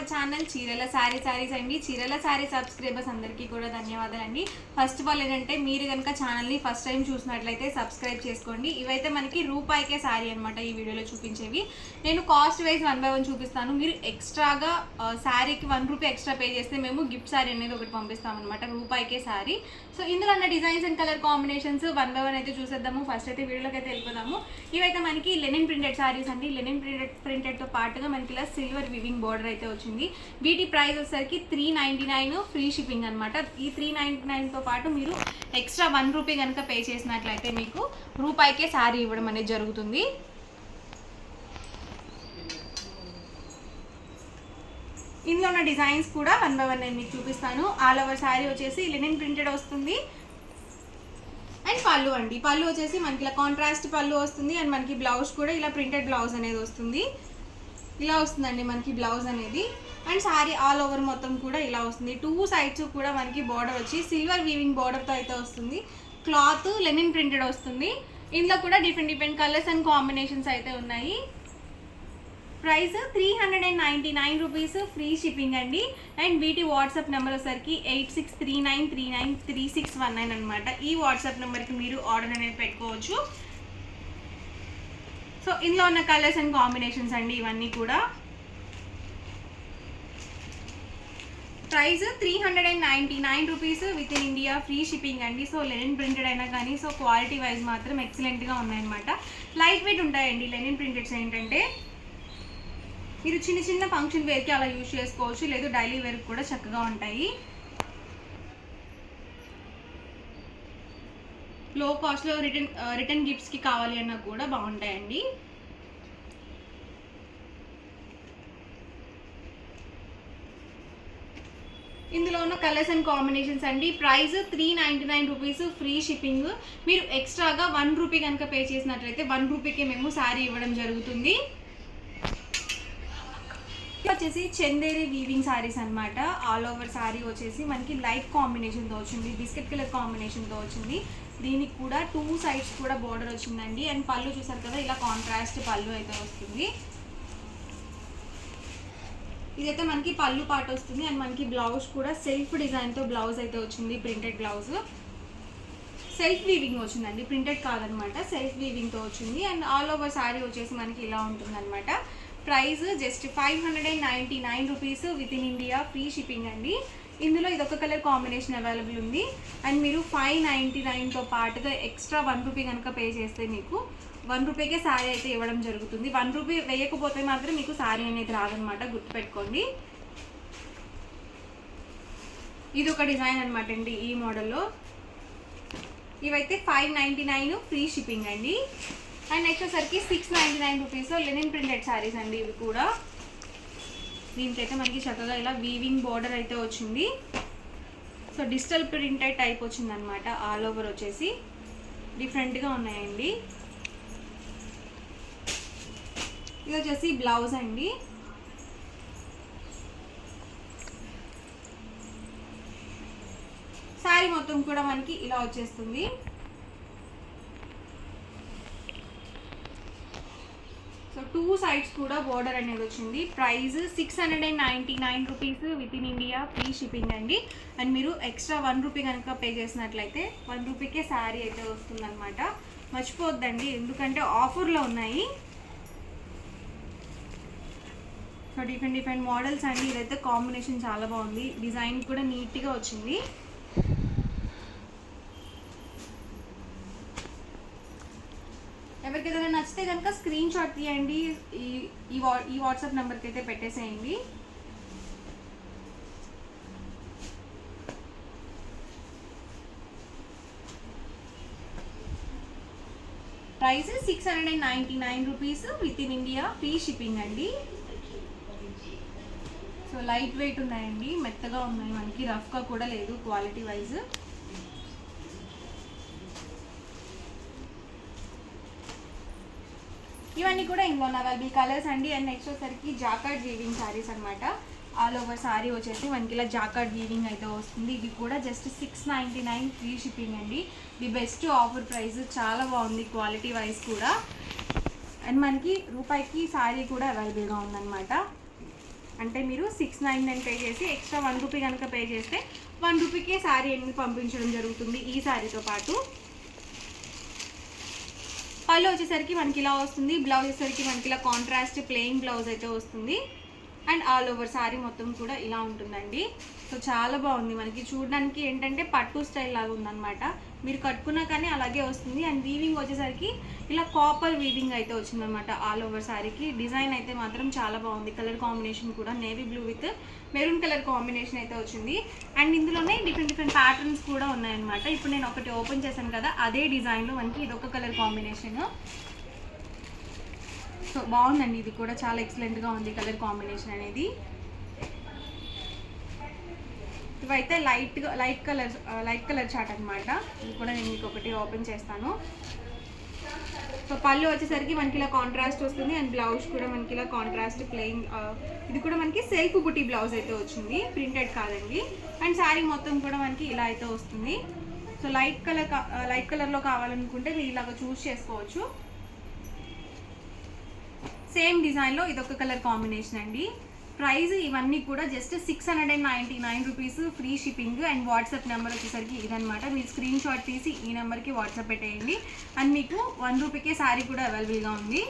Our channel చీరల సారీస్ అండి. చీరల సారీ సబ్స్క్రైబర్స్ అందరికీ కూడా ధన్యవాదాలండి. ఫస్ట్ ఆఫ్ ఆల్ ఏంటంటే మీరు కనుక ఛానల్ని ఫస్ట్ టైం చూసినట్లయితే సబ్స్క్రైబ్ చేసుకోండి. ఇవైతే మనకి రూపాయికే సారీ అనమాట. ఈ వీడియోలో చూపించేవి నేను కాస్ట్ వైజ్ 1 by 1 చూపిస్తాను. మీరు ఎక్స్ట్రాగా శారీకి 1 రూపీ ఎక్స్ట్రా పే చేస్తే మేము గిఫ్ట్ శారీ అనేది ఒకటి పంపిస్తాం అనమాట. రూపాయికే శారీ. సో ఇందులో ఉన్న designs and colour combinations 1 by 1 అయితే చూసేద్దాము. ఫస్ట్ అయితే వీడియోలోకి అయితే వెళ్ళిపోదాము. ఇవైతే మనకి లెనిన్ ప్రింటెడ్ శారీస్ అండి. లెనిన్ ప్రింటెడ్తో పాటుగా మనకి ఇలా సిల్వర్ వివింగ్ బోర్డర్ అయితే వచ్చింది. వీటి ప్రైస్ వచ్చేసరికి 399 ఫ్రీ షిప్పింగ్ అనమాట. ఈ 399తో పాటు మీరు ఎక్స్ట్రా 1 రూపీ కనుక పే చేసినట్లయితే మీకు రూపాయికే శారీ ఇవ్వడం అనేది జరుగుతుంది. ఇందులో ఉన్న డిజైన్స్ కూడా 1 by 1 నేను మీకు చూపిస్తాను. ఆల్ ఓవర్ శారీ వచ్చేసి లెనిన్ ప్రింటెడ్ వస్తుంది. అండ్ పళ్ళు అండి, పళ్ళు వచ్చేసి మనకి ఇలా కాంట్రాస్ట్ పళ్ళు వస్తుంది. అండ్ మనకి బ్లౌజ్ కూడా ఇలా ప్రింటెడ్ బ్లౌజ్ అనేది వస్తుంది. ఇలా వస్తుందండి మనకి బ్లౌజ్ అనేది. అండ్ శారీ ఆల్ ఓవర్ మొత్తం కూడా ఇలా వస్తుంది. 2 సైడ్స్ కూడా మనకి బార్డర్ వచ్చి సిల్వర్ వీవింగ్ బార్డర్తో అయితే వస్తుంది. క్లాత్ లెనిన్ ప్రింటెడ్ వస్తుంది. ఇందులో కూడా డిఫరెంట్ కలర్స్ అండ్ కాంబినేషన్స్ అయితే ఉన్నాయి. ప్రైస్ 399 రూపీస్ ఫ్రీ షిప్పింగ్ అండి. అండ్ వీటి వాట్సాప్ నెంబర్ వచ్చేసరికి 8639393619 అనమాట. ఈ వాట్సాప్ నెంబర్కి మీరు ఆర్డర్ అనేది పెట్టుకోవచ్చు. సో ఇందులో ఉన్న కలర్స్ అండ్ కాంబినేషన్స్ అండి ఇవన్నీ కూడా. ప్రైస్ 399 రూపీస్ విత్ ఇన్ ఇండియా ఫ్రీ షిప్పింగ్ అండి. సో లెనిన్ ప్రింటెడ్ అయినా కానీ సో క్వాలిటీ వైజ్ మాత్రం ఎక్సలెంట్గా ఉన్నాయన్నమాట. లైట్ వెయిట్ ఉంటాయండి లెనిన్ ప్రింటెడ్స్. ఏంటంటే మీరు చిన్న ఫంక్షన్ వేర్కి అలా యూజ్ చేసుకోవచ్చు, లేదు డైలీ వేర్కి కూడా చక్కగా ఉంటాయి. లో కాస్ట్లో రిటర్న్ గిఫ్ట్స్కి కావాలి అన్నా కూడా బాగుంటాయండి. ఇందులో ఉన్న కలర్స్ అండ్ కాంబినేషన్స్ అండి. Price 399 rupees free shipping. మీరు ఎక్స్ట్రాగా 1 రూపీ కనుక పే చేసినట్లయితే 1 రూపీకి మేము శారీ ఇవ్వడం జరుగుతుంది. వచ్చేసి చందేరి వీవింగ్ శారీస్ అనమాట. ఆల్ ఓవర్ శారీ వచ్చేసి మనకి లైట్ కాంబినేషన్తో వచ్చింది, బిస్కెట్ కలర్ కాంబినేషన్తో వచ్చింది. దీనికి కూడా 2 సైడ్స్ కూడా బోర్డర్ వచ్చిందండి. అండ్ పళ్ళు చూసారు కదా, ఇలా కాంట్రాస్ట్ పళ్ళు అయితే వస్తుంది. ఇదైతే మనకి పళ్ళు పార్ట్ వస్తుంది. అండ్ మనకి బ్లౌజ్ కూడా సెల్ఫ్ డిజైన్తో బ్లౌజ్ అయితే వచ్చింది. ప్రింటెడ్ బ్లౌజ్ సెల్ఫ్ వీవింగ్ వచ్చిందండి, ప్రింటెడ్ కాదనమాట, సెల్ఫ్ వీవింగ్తో వచ్చింది. అండ్ ఆల్ ఓవర్ శారీ వచ్చేసి మనకి ఇలా ఉంటుంది అనమాట. Price just 599 rupees within India ఇండియా ఫ్రీ షిప్పింగ్ అండి. ఇందులో ఇదొక కలర్ కాంబినేషన్ అవైలబుల్ ఉంది. అండ్ మీరు 599తో పాటుగా ఎక్స్ట్రా 1 రూపీ కనుక పే చేస్తే మీకు 1 రూపీకే శారీ అయితే ఇవ్వడం జరుగుతుంది. 1 రూపీ వేయకపోతే మాత్రం మీకు శారీ అనేది రాదనమాట, గుర్తుపెట్టుకోండి. ఇది ఒక డిజైన్ అనమాట అండి ఈ మోడల్లో. ఇవైతే 599 ఫ్రీ షిప్పింగ్ అండి. అండ్ నెక్స్ట్ వచ్చేసరికి 699 రూపీస్ లెనిన్ ప్రింటెడ్ శారీస్ అండి ఇవి కూడా. దీనికైతే మనకి చక్కగా ఇలా వీవింగ్ బార్డర్ అయితే వచ్చింది. సో డిజిటల్ ప్రింటెడ్ టైప్ వచ్చింది అనమాట. ఆల్ ఓవర్ వచ్చేసి డిఫరెంట్గా ఉన్నాయండి. ఇది వచ్చేసి బ్లౌజ్ అండి. శారీ మొత్తం కూడా మనకి ఇలా వచ్చేస్తుంది. సో 2 సైడ్స్ కూడా బోర్డర్ అనేది వచ్చింది. ప్రైస్ 699 రూపీస్ విత్ ఇన్ ఇండియా ఫ్రీ షిప్పింగ్ అండి. అండ్ మీరు ఎక్స్ట్రా 1 రూపీ కనుక పే చేసినట్లయితే 1 రూపీకే శారీ అయితే వస్తుంది అనమాట. మర్చిపోద్దండి, ఎందుకంటే ఆఫర్లో ఉన్నాయి. సో డిఫరెంట్ మోడల్స్ అండి. ఇదైతే కాంబినేషన్ చాలా బాగుంది, డిజైన్ కూడా నీట్గా వచ్చింది. ఎవరికి ఏదైనా నచ్చితే కనుక స్క్రీన్ షాట్ తీయండి, ఈ వాట్సాప్ నెంబర్కి అయితే పెట్టేసేయండి. ప్రైస్ 699 రూపీస్ విత్ ఇన్ ఇండియా ఫ్రీ షిప్పింగ్ అండి. సో లైట్ వెయిట్ ఉన్నాయండి, మెత్తగా ఉన్నాయి, మనకి రఫ్గా కూడా లేదు క్వాలిటీ వైజ్. ఇవన్నీ కూడా ఇందులో అవైలబుల్ కలర్స్ అండి. అండ్ నెక్స్ట్ వచ్చేసరికి జాకార్డ్ వీవింగ్ శారీస్ అనమాట. ఆల్ ఓవర్ శారీ వచ్చేసి మనకి ఇలా జాకార్డ్ వీవింగ్ అయితే వస్తుంది. ఇది కూడా జస్ట్ 699 ఫ్రీ షిప్పింగ్ అండి. ది బెస్ట్ ఆఫర్ ప్రైస్, చాలా బాగుంది క్వాలిటీ వైజ్ కూడా. అండ్ మనకి రూపాయికి శారీ కూడా అవైలబుల్గా ఉందన్నమాట. అంటే మీరు 699 పే చేసి ఎక్స్ట్రా 1 రూపీ కనుక పే చేస్తే 1 రూపీకే శారీ అనేది పంపించడం జరుగుతుంది ఈ శారీతో పాటు. పళ్ళు వచ్చేసరికి మనకి ఇలా వస్తుంది, బ్లౌజ్ వచ్చేసరికి మనకి ఇలా కాంట్రాస్ట్ ప్లెయిన్ బ్లౌజ్ అయితే వస్తుంది. అండ్ ఆల్ ఓవర్ శారీ మొత్తం కూడా ఇలా ఉంటుందండి. సో చాలా బాగుంది, మనకి చూడడానికి ఏంటంటే పట్టు స్టైల్ లాగా ఉందన్నమాట. మీరు కట్టుకున్నా కానీ అలాగే వస్తుంది. అండ్ వీవింగ్ వచ్చేసరికి ఇలా కాపర్ వీవింగ్ అయితే వచ్చిందనమాట ఆల్ ఓవర్ శారీకి. డిజైన్ అయితే మాత్రం చాలా బాగుంది. కలర్ కాంబినేషన్ కూడా navy blue with maroon colour combination అయితే వచ్చింది. అండ్ ఇందులోనే డిఫరెంట్ ప్యాటర్న్స్ కూడా ఉన్నాయన్నమాట. ఇప్పుడు నేను ఒకటి ఓపెన్ చేశాను కదా, అదే డిజైన్లో మనకి ఇదొక కలర్ కాంబినేషన్. సో బాగుందండి, ఇది కూడా చాలా ఎక్సలెంట్గా ఉంది కలర్ కాంబినేషన్ అనేది. ఇవైతే లైట్ కలర్ చార్ట్ అనమాట. ఇది కూడా నేను మీకు ఒకటి ఓపెన్ చేస్తాను. సో పళ్ళు వచ్చేసరికి మనకి ఇలా కాంట్రాస్ట్ వస్తుంది. అండ్ బ్లౌజ్ కూడా మనకి ఇలా కాంట్రాస్ట్ ప్లెయిన్, ఇది కూడా మనకి సెల్ఫ్ బుటీ బ్లౌజ్ అయితే వచ్చింది, ప్రింటెడ్ కాదండి. అండ్ శారీ మొత్తం కూడా మనకి ఇలా అయితే వస్తుంది. సో లైట్ కలర్లో కావాలనుకుంటే మీరు ఇలాగ చూస్ చేసుకోవచ్చు. సేమ్ డిజైన్లో ఇదొక కలర్ కాంబినేషన్ అండి. ప్రైస్ ఇవన్నీ కూడా just 699 rupees, free shipping. And WhatsApp number వచ్చేసరికి ఇదనమాట. మీరు స్క్రీన్ షాట్ తీసి ఈ నెంబర్కి వాట్సాప్ పెట్టేయండి. అండ్ మీకు 1 రూపీకే శారీ కూడా అవైలబుల్గా ఉంది.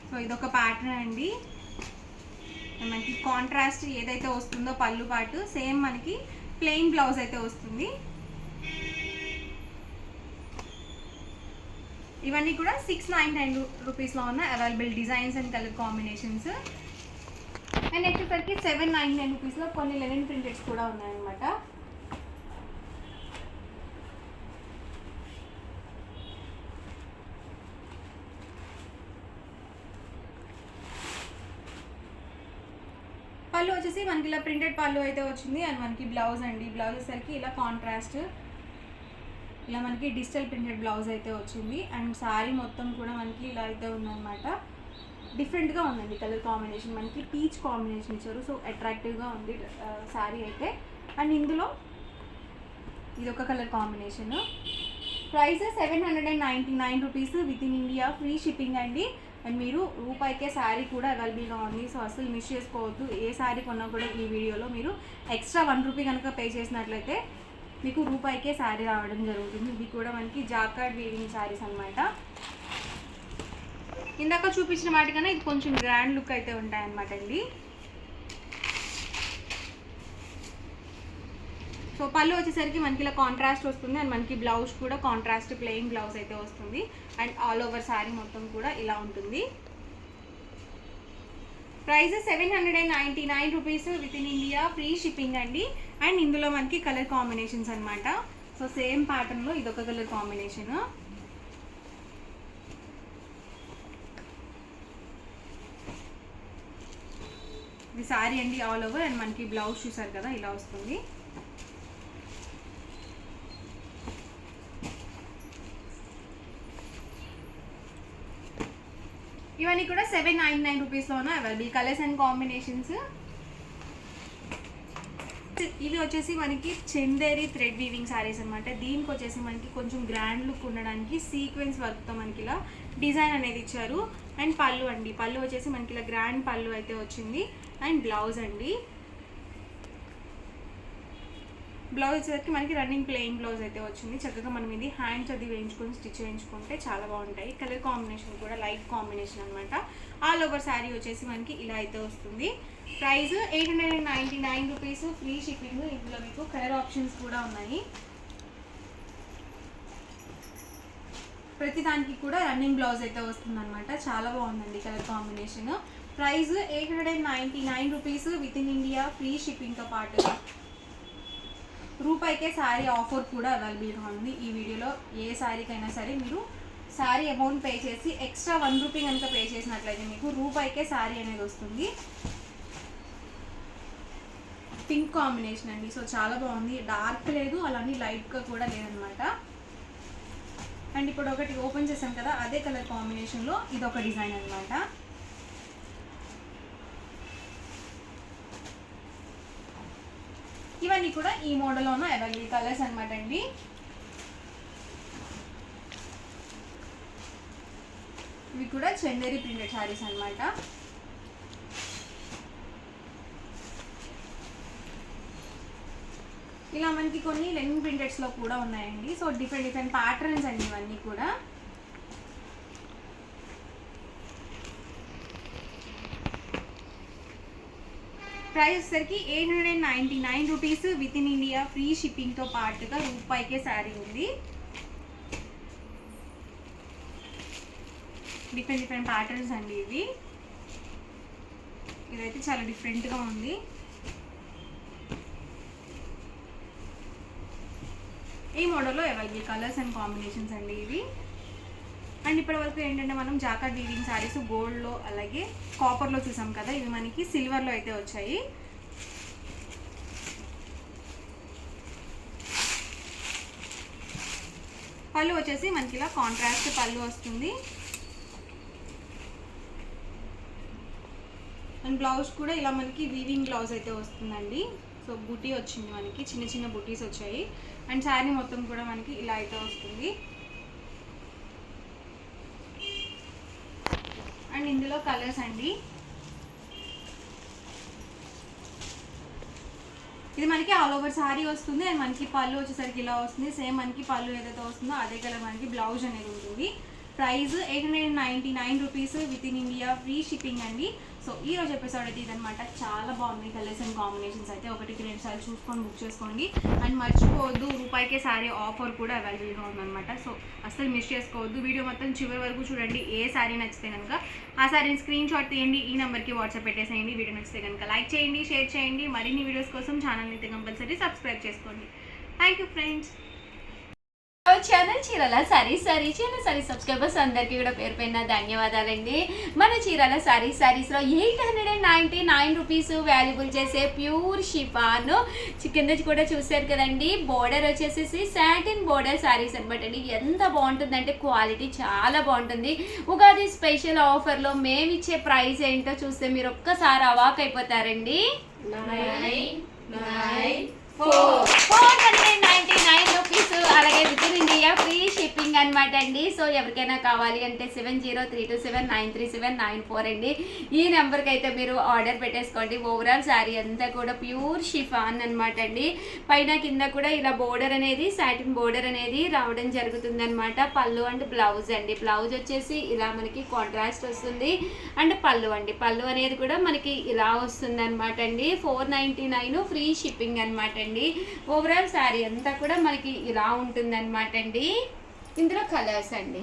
సో ఇదొక ప్యాటర్న్ అండి. మనకి కాంట్రాస్ట్ ఏదైతే వస్తుందో పళ్ళు పాటు సేమ్ మనకి ప్లెయిన్ బ్లౌజ్ అయితే వస్తుంది. ఇవన్నీ కూడా 699 రూపీస్లో ఉన్న available designs and colour combinations. And next వచ్చేసరికి 799 రూపీస్లో కొన్ని లెనిన్ ప్రింటెడ్స్ కూడా ఉన్నాయన్నమాట. పళ్ళు వచ్చేసి మనకి ఇలా ప్రింటెడ్ పళ్ళు అయితే వచ్చింది. అండ్ మనకి బ్లౌజ్ అండి, బ్లౌజ్ వచ్చేసరికి ఇలా కాంట్రాస్ట్ ఇలా మనకి డిజిటల్ ప్రింటెడ్ బ్లౌజ్ అయితే వచ్చింది. అండ్ శారీ మొత్తం కూడా మనకి ఇలా అయితే ఉందన్నమాట. డిఫరెంట్గా ఉందండి కలర్ కాంబినేషన్, మనకి పీచ్ కాంబినేషన్ ఇచ్చారు. సో అట్రాక్టివ్గా ఉంది శారీ అయితే. అండ్ ఇందులో ఇదొక colour combination. Price 799 rupees within India ఇండియా, ఫ్రీ షిప్పింగ్ అండి. అండ్ మీరు రూపాయికే శారీ కూడా అవైలబుల్గా ఉంది. సో అసలు మిస్ చేసుకోవద్దు. ఏ శారీ కొన్నా కూడా ఈ వీడియోలో మీరు ఎక్స్ట్రా 1 రూపీ కనుక పే చేసినట్లయితే మీకు రూపాయికే శారీ రావడం జరుగుతుంది. ఇవి కూడా మనకి జాకార్డ్ వీవింగ్ శారీస్ అనమాట. ఇందాక చూపించిన వాటికన్నా ఇది కొంచెం గ్రాండ్ లుక్ అయితే ఉంటాయన్నమాట అండి. సో పళ్ళు వచ్చేసరికి మనకి ఇలా కాంట్రాస్ట్ వస్తుంది. అండ్ మనకి బ్లౌజ్ కూడా కాంట్రాస్ట్ ప్లెయిన్ బ్లౌజ్ అయితే వస్తుంది. అండ్ ఆల్ ఓవర్ శారీ మొత్తం కూడా ఇలా ఉంటుంది. ప్రైస్ 799 రూపీస్ విత్ ఇన్ ఇండియా, ఫ్రీ షిప్పింగ్ అండి. అండ్ ఇందులో మనకి కలర్ కాంబినేషన్స్ అనమాట. సో సేమ్ ప్యాటర్న్లో ఇదొక కలర్ కాంబినేషన్. ఇది శారీ అండి ఆల్ ఓవర్. అండ్ మనకి బ్లౌజ్ చూసారు కదా ఇలా వస్తుంది. ఇవన్నీ కూడా 799 రూపీస్లో ఉన్న అవైలబుల్ కలర్స్ అండ్ కాంబినేషన్స్. ఇవి వచ్చేసి మనకి చందేరి థ్రెడ్ వీవింగ్ శారీస్ అనమాట. దీనికి వచ్చేసి మనకి కొంచెం గ్రాండ్ లుక్ ఉండడానికి సీక్వెన్స్ వర్క్తో మనకి ఇలా డిజైన్ అనేది ఇచ్చారు. అండ్ పళ్ళు అండి, పళ్ళు వచ్చేసి మనకి ఇలా గ్రాండ్ పళ్ళు అయితే వచ్చింది. అండ్ బ్లౌజ్ అండి, బ్లౌజ్ వచ్చేసరికి మనకి రన్నింగ్ ప్లెయిన్ బ్లౌజ్ అయితే వచ్చింది. చక్కగా మనం ఇది హ్యాండ్స్ అది వేయించుకొని స్టిచ్ చేయించుకుంటే చాలా బాగుంటాయి. కలర్ కాంబినేషన్ కూడా లైట్ కాంబినేషన్ అనమాట. ఆల్ ఓవర్ శారీ వచ్చేసి మనకి ఇలా అయితే వస్తుంది. Price 899 rupees, free shipping. ఇందులో మీకు కలర్ ఆప్షన్స్ కూడా ఉన్నాయి. ప్రతి దానికి కూడా రన్నింగ్ బ్లౌజ్ అయితే వస్తుంది అనమాట. చాలా బాగుందండి colour combination. Price 899 rupees within India ఇండియా, ఫ్రీ షిప్పింగ్తో పాటు రూపాయికే శారీ ఆఫర్ కూడా అవైలబుల్గా ఉంది. ఈ వీడియోలో ఏ శారీకైనా సరే మీరు శారీ అమౌంట్ పే చేసి ఎక్స్ట్రా 1 రూపీ కనుక పే చేసినట్లయితే మీకు రూపాయికే శారీ అనేది వస్తుంది. పింక్ కాంబినేషన్ అండి. సో చాలా బాగుంది, డార్క్ లేదు అలానే లైట్గా కూడా లేదనమాట. అండ్ ఇప్పుడు ఒకటి ఓపెన్ చేసాం కదా, అదే కలర్ కాంబినేషన్లో ఇదొక డిజైన్ అనమాట. ఇవన్నీ కూడా ఈ మోడల్లోనూ అవైలబుల్ కలర్స్ అనమాట అండి. ఇవి కూడా చందేరి ప్రింటెడ్ శారీస్ అన్నమాట. ఇలా మనకి కొన్ని లెనిన్ ప్రింటెడ్స్లో కూడా ఉన్నాయండి. సో డిఫరెంట్ ప్యాటర్న్స్ అండి ఇవన్నీ కూడా. ప్రైస్ వచ్చేసరికి 899 రూపీస్ విత్ ఇన్ ఇండియా ఫ్రీ షిప్పింగ్తో పాటుగా రూపాయికే శారీ ఉంది. డిఫరెంట్ ప్యాటర్న్స్ అండి ఇవి. ఇదైతే చాలా డిఫరెంట్గా ఉంది. ఈ మోడల్లో అవైలబుల్ కలర్స్ అండ్ కాంబినేషన్స్ అండి ఇవి. అండ్ ఇప్పటి వరకు ఏంటంటే మనం జాకార్డ్ వీవింగ్ శారీస్ గోల్డ్లో అలాగే కాపర్లో చూసాం కదా, ఇవి మనకి సిల్వర్లో అయితే వచ్చాయి. పళ్ళు వచ్చేసి మనకి ఇలా కాంట్రాస్ట్ పళ్ళు వస్తుంది. అండ్ బ్లౌజ్ కూడా ఇలా మనకి వీవింగ్ బ్లౌజ్ అయితే వస్తుందండి. సో బుటీ వచ్చింది మనకి, చిన్న బుటీస్ వచ్చాయి. అండ్ శారీ మొత్తం కూడా మనకి ఇలా అయితే వస్తుంది. అండ్ ఇందులో కలర్స్ అండి. ఇది మనకి ఆల్ ఓవర్ శారీ వస్తుంది. అండ్ మనకి పళ్ళు వచ్చేసరికి ఇలా వస్తుంది. సేమ్ మనకి పళ్ళు ఏదైతే వస్తుందో అదే కలర్ మనకి బ్లౌజ్ అనేది ఉంటుంది. ప్రైస్ 899 రూపీస్ విత్ ఇన్ ఇండియా ఫ్రీ షిప్పింగ్ అండి. సో ఈ రోజు ఎపిసోడ్ అయితే ఇదనమాట. చాలా బాగున్నాయి కలర్స్ అండ్ కాంబినేషన్స్ అయితే. 1-2 సార్లు చూసుకొని బుక్ చేసుకోండి. అండ్ మర్చిపోవద్దు, రూపాయికే శారీ ఆఫర్ కూడా అవైలబుల్గా ఉందన్నమాట. సో అస్సలు మిస్ చేసుకోవద్దు. వీడియో మొత్తం చివరి వరకు చూడండి. ఏ శారీ నచ్చితే కనుక ఆ శారీని స్క్రీన్ షాట్ తీయండి, ఈ నెంబర్కి వాట్సాప్ పెట్టేసేయండి. వీడియో నచ్చితే కనుక లైక్ చేయండి, షేర్ చేయండి. మరిన్ని వీడియోస్ కోసం ఛానల్ని అయితే కంపల్సరీ సబ్స్క్రైబ్ చేసుకోండి. Thank you friends. Channel Chirala saris subscribers అందరికీ కూడా పేరు పైన ధన్యవాదాలండి. మన చీరాల సారీస్లో 899 రూపీస్ వాల్యుబుల్ చేసే ప్యూర్ షిఫాన్ కింద కూడా చూసారు కదండి. బోర్డర్ వచ్చేసి సాటిన్ బోర్డర్ సారీస్ అనమాట అండి. ఎంత బాగుంటుందంటే క్వాలిటీ చాలా బాగుంటుంది. ఉగాది స్పెషల్ ఆఫర్లో మేము ఇచ్చే ప్రైస్ ఏంటో చూస్తే మీరు ఒక్కసారి అవాక్ అయిపోతారండి. 499 రూపీస్, అలాగే విత్ ఇన్ ఇండియా ఫ్రీ షిప్పింగ్ అనమాట అండి. సో ఎవరికైనా కావాలి అంటే 7032793794 అండి. ఈ నెంబర్కి అయితే మీరు ఆర్డర్ పెట్టేసుకోండి. ఓవరాల్ శారీ అంతా కూడా ప్యూర్ షిఫాన్ అనమాట అండి. పైన కింద కూడా ఇలా బోర్డర్ అనేది సాటిన్ బోర్డర్ అనేది రావడం జరుగుతుంది అనమాట. పళ్ళు అండ్ బ్లౌజ్ అండి. బ్లౌజ్ వచ్చేసి ఇలా మనకి కాంట్రాస్ట్ వస్తుంది. అండ్ పళ్ళు అండి, పళ్ళు అనేది కూడా మనకి ఇలా వస్తుంది అనమాట అండి. 499 ఫ్రీ షిప్పింగ్ అనమాట అండి. ఓవరాల్ శారీ అంతా కూడా మనకి ఇలా ఉంటుంది అనమాట అండి. ఇందులో కలర్స్ అండి.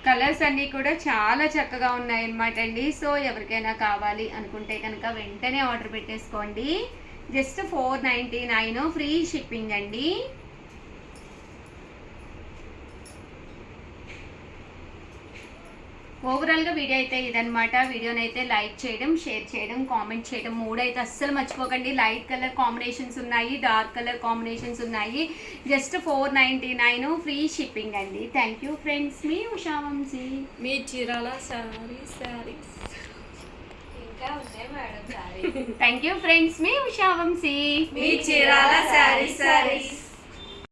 కలర్స్ అన్నీ కూడా చాలా చక్కగా ఉన్నాయి అనమాట అండి. సో ఎవరికైనా కావాలి అనుకుంటే కనుక వెంటనే ఆర్డర్ పెట్టేసుకోండి. జస్ట్ 499 ఫ్రీ షిప్పింగ్ అండి. ఓవరాల్గా వీడియో అయితే ఇదనమాట. వీడియోని అయితే లైక్ చేయడం, షేర్ చేయడం, కామెంట్ చేయడం 3 అయితే అస్సలు మర్చిపోకండి. లైట్ కలర్ కాంబినేషన్స్ ఉన్నాయి, డార్క్ కలర్ కాంబినేషన్స్ ఉన్నాయి. జస్ట్ 499 ఫ్రీ షిప్పింగ్ అండి. Thank you friends. మీ ఉషా వంశీ, మీ చీరాల సారీస్ ఇంకా ఉన్నాయి మేడం. Thank you friends. మీ ఉషా వంశీ, మీ చీరాల సారీస్.